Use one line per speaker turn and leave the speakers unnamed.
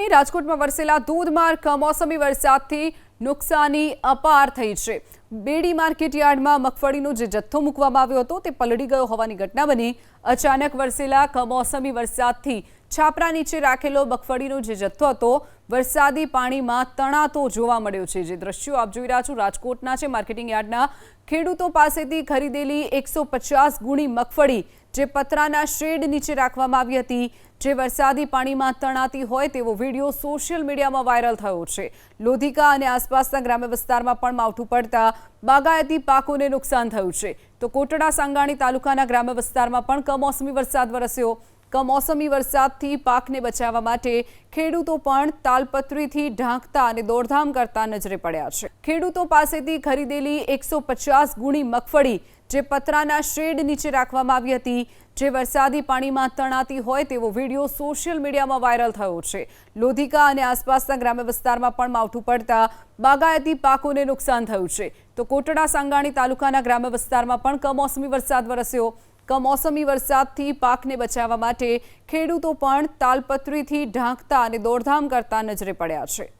નહીં, રાજકોટમાં વરસેલા ધોધમાર કમોસમી વરસાદથી નુકસાની અપાર થઈ છે। બેડી માર્કેટ યાર્ડમાં મગફળીનો જે જથ્થો મૂકવામાં આવ્યો હતો તે પલળી ગયો હોવાની ઘટના બની। અચાનક વરસેલા કમોસમી વરસાદથી છાપરા નીચે રાખેલો મગફળીનો જે જથ્થો હતો વરસાદી પાણીમાં તણાતો જોવા મળ્યો છે। જે દ્રશ્યો આપ જોઈ રહ્યા છો રાજકોટના છે। માર્કેટિંગ યાર્ડના ખેડૂતો પાસેથી ખરીદેલી 150 ગુણી મગફળી જે પતરાના શેડ નીચે રાખવામાં આવી હતી, જે વરસાદી પાણીમાં તણાતી હોય તેવો વિડીયો સોશિયલ મીડિયામાં વાયરલ થયો છે। લોધિકા અને આસપાસના ગ્રામ્ય વિસ્તારમાં પણ માવઠું પડતા બાગાયતી પાકોને નુકસાન થયું છે। તો કોટડા સાંગાણી તાલુકાના ગ્રામ્ય વિસ્તારમાં પણ કમોસમી વરસાદ વરસ્યો। કમોસમી વરસાદથી પાકને બચાવવા માટે ખેડૂતો પણ તાલપત્રીથી ઢાંકતા અને દોડધામ કરતા નજરે પડ્યા છે। ખેડૂતો પાસેથી ખરીદેલી 150 ગુણી મગફળી જે પતરાના શેડ નીચે રાખવામાં આવી હતી, જે વરસાદી પાણીમાં તણાતી હોય તેવો વિડીયો સોશિયલ મીડિયામાં વાયરલ થયો છે। લોધિકા અને આસપાસના ગ્રામ્ય વિસ્તારમાં પણ માવઠું પડતા બાગાયતી પાકોને નુકસાન થયું છે। તો કોટડા સાંગાણી તાલુકાના ગ્રામ્ય વિસ્તારમાં પણ કમોસમી વરસાદ વરસ્યો। કમોસમી વરસાદથી પાકને બચાવવા માટે ખેડૂતો પણ તાલપત્રીથી ઢાંકતા અને દોડધામ કરતા નજરે પડ્યા છે।